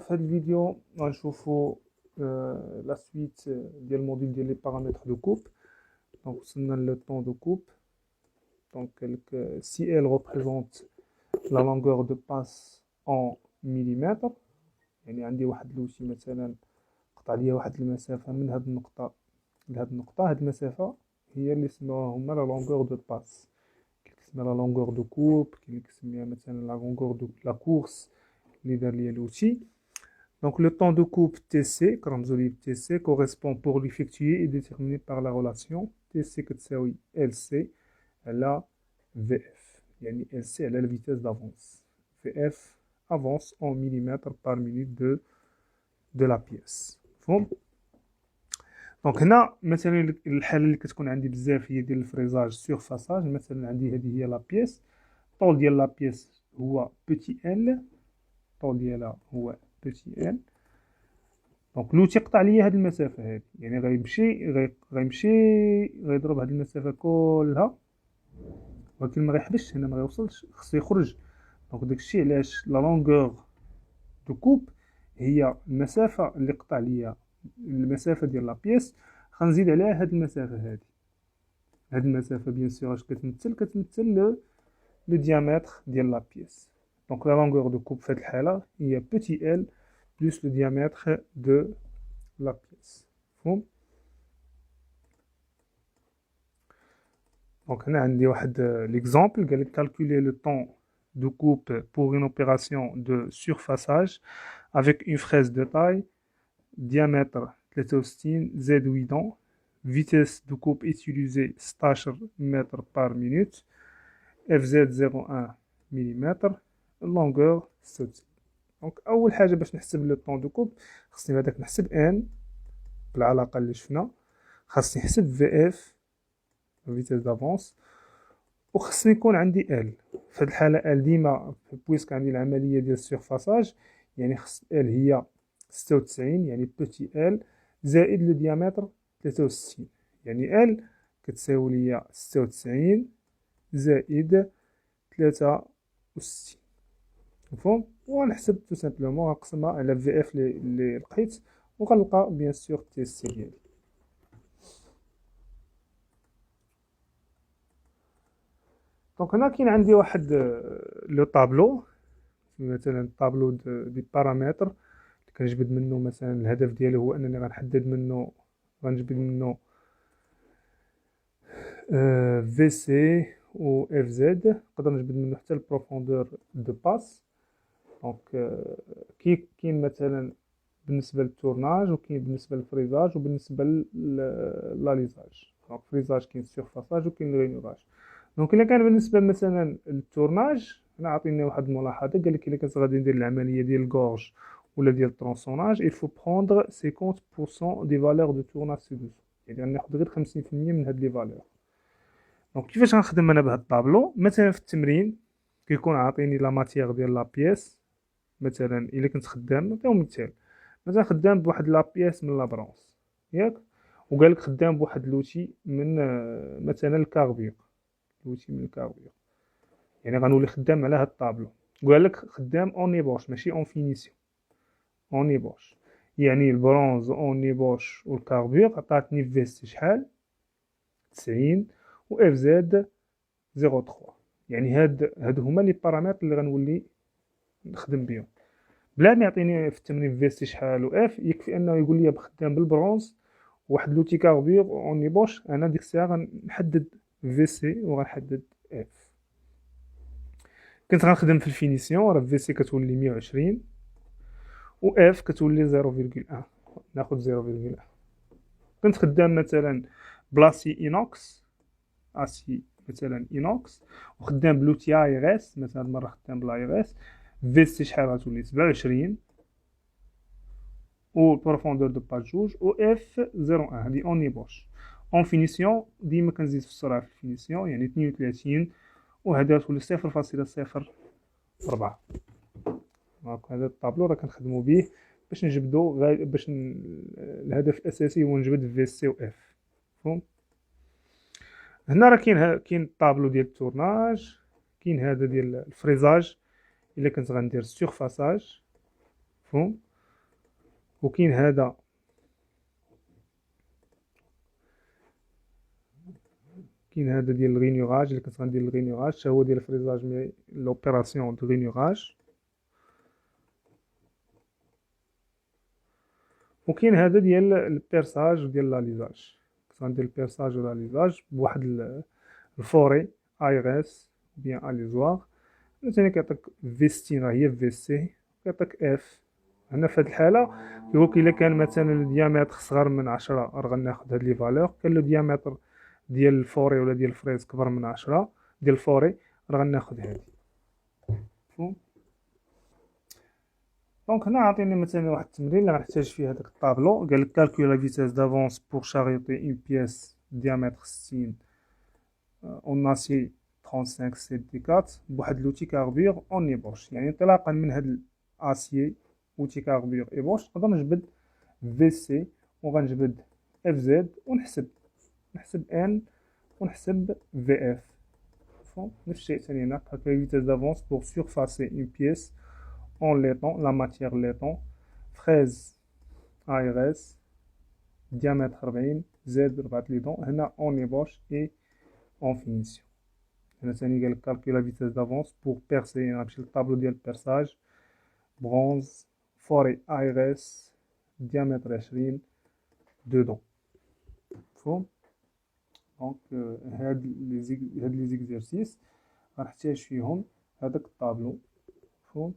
في هذا الفيديو غنشوفوا لا سويت ديال الموديل ديال لي بارامتر دو كوب. دونك وصلنا لو طون دو كوب. دونك si elle représente la longueur de passe en millimètres، يعني عندي واحد لوتي مثلا قطع ليا واحد المسافة من هاد النقطة لهاد النقطة، هاد المسافة هي اللي سموها هما لا لونغور دو باس. كاين اللي كيسميها لا لونغور دو كوب، كاين اللي كيسميها مثلا لا لونغور دو لا كورس اللي دار ليا لوتي. Donc le temps de coupe TC, TC correspond pour l'effectuer est déterminé par la relation TC كتساوي LC على VF. يعني LC على la vitesse d'avance. VF avance en millimètres par minute de la pièce. مفهوم؟ دونك هنا مثلا الحاله اللي كتكون عندي بزاف هي ديال الفريزاج سيرفاساج. مثلا عندي هذه هي لا بيس، الطول ديال لا بيس هو بوتي ال، الطول ديالها هو بوتي ال. دونك لو تيقطع ليا هاد المسافه هادي، يعني غيمشي غيضرب هاد المسافه كلها، ولكن ما غيحبسش هنا، ما غيوصلش، خصو يخرج. دونك داكشي علاش لا لونغور دو كوب هي المسافه اللي قطع ليا المسافه ديال لا بيس، غنزيد عليها هاد المسافه هادي. هاد المسافه بيان سور اش كتمثل لو ديامتر ديال لا بيس. دونك لا لونغور دو كوب في هاد الحاله هي بوتي ال بلس لو ديامتر دو لا بيس. مفهوم؟ دونك هنا عندي واحد ليكزامبل قال لك calculer le temps de coupe pour une opération de surfaçage avec une fraise de taille, diamètre 63 Z 8 dents, vitesse de coupe utilisée 16 mètres par minute, FZ 0,1 mm, longueur 7. دونك اول حاجه باش نحسب لو طون دو كوب خصني هذاك نحسب ان بالعلاقه اللي شفنا، خاصني نحسب في اف فيتيس دافونس، وخصني يكون عندي ال. في هذه الحاله ال ديما بويسك عندي العمليه ديال السيرفاساج، يعني خص ال هي 96 يعني بوتي ال زائد لو ديامتر 63، يعني ال كتساوي ليا 96 زائد 63. مفهوم؟ وغنحسب تو سامبلومون غنقسمها على في اف اللي لقيت، وغنلقى بيان سور تي سي ديالي. دونك هنا كاين عندي واحد لو طابلو، مثلا طابلو دي بارامتر اللي كنجبد منه مثلا الهدف ديالي هو انني غنجبد منه في سي و اف زد، نقدر نجبد منه حتى البروفوندور دو باس. دونك كاين مثلا بالنسبه للتورناج، وكاين بالنسبه للفريزاج، وبالنسبه للاليزاج. دونك فريزاج كاين سيرفاساج وكاين الغينوراج. دونك الا كان بالنسبه مثلا للتورناج، هنا عطيني واحد الملاحظه، قال لك الا كنت غادي ندير العمليه ديال الكورج ولا ديال الترونسوناج il faut prendre 50% دي فالور دو تورناج سي دوسو، يعني غناخذ غير 50% من هاد لي فالور. دونك كيفاش غنخدم انا بهاد الطابلو؟ مثلا في التمرين كيكون عاطيني لا ماتيير ديال لا بيس. مثلا الا كنت خدام، نعطيو مثال، مثلا خدام بواحد لا بيس من لابرونس ياك، وقال لك خدام بواحد لوتي من مثلا الكاربير، لوتي من الكاربير، يعني غنولي خدام على هاد الطابلو. وقال لك خدام اون ايبوش ماشي اون فينيسيون، اون ايبوش، يعني البرونز اون ايبوش والكاربير عطاتني في سي شحال 90 و اف زد 0.3. يعني هادو هما لي بارامتر اللي غنولي نخدم بهم بلا ما يعطيني في التمرين في سي شحال و اف. يكفي انه يقول لي بخدام بالبرونز واحد لوتي كاربير اون ايبوش، انا ديك الساعه غنحدد في سي وغنحدد اف. كنت غنخدم في الفينيسيون، راه في سي كتولي 120 و اف كتولي 0.1، ناخذ 0.1. كنت خدام مثلا بلاصي اينوكس، اسي مثلا اينوكس، وخدام بلوتي اي ار اس، مثلا هاد المره خدام بلا اي ار اس، في سي شحال غتولي 27 و البروفوندور دو باج جوج و اف 0.1. هادي اون ايبوش. اون فينيسيون ديما كنزيد في السرعه في الفينيسيون، يعني 32 وهذا تولي 0.04. دونك هذا الطابلو راه كنخدمو به باش نجبدو باش الهدف الاساسي هو نجبد في سي و اف. مفهوم؟ هنا راه كاين الطابلو ديال التورناج، كاين هذا ديال الفريزاج الا كنت غندير سيرفاساج. مفهوم؟ وكاين هذا ديال الغينيوراج، اللي كنت غندير الغينيوراج حتى هو ديال الفريزاج مي لوبيراسيون دو غينيوراج. وكاين هذا ديال البيرساج وديال لاليزاج، كنت غندير البيرساج ولاليزاج بواحد الفوري ايغيس بيان اليزوار. ثاني كيعطيك فيستين راه هي في سي، كيعطيك اف. هنا في هاد الحاله كيقولك الا كان مثلا الديامتر صغر من 10 راه غناخد هاد لي فالور، كان لو ديامتر ديال الفوري ولا ديال الفريز كبر من 10 ديال الفوري راه غناخد هادي. مفهوم؟ دونك هنا عطيني مثلا واحد التمرين اللي غنحتاج فيه هذاك الطابلو. قال لك كالكول لا فيتاس دافونس بور شاريوتي اون بياس ديامتر 60 اون اسي 35 سي دي 4 بواحد لوتي كاربير اون ايبوش. يعني انطلاقا من هاد الاسيي اوتي كاربير ايبوش نقدر نجبد في سي وغنجبد اف زد ونحسب ان ونحسب في اف. مفهوم؟ نفس الشيء ثاني هنا هكا فيتاس دافونس بور سورفاسي اون بياس en laiton, la matière laiton, fraise ARS, diamètre 40, Z 4 lidons, هنا en ébauche et en finition. هنا ثاني قالك calcule la vitesse d'avance pour percer. نمشي للطابلو ديال البيرساج. برونز فوري ARS diamètre 20 dedans. مفهوم؟ دونك هاد لي زيكزارسيس غنحتاج فيهم هذاك الطابلو. مفهوم؟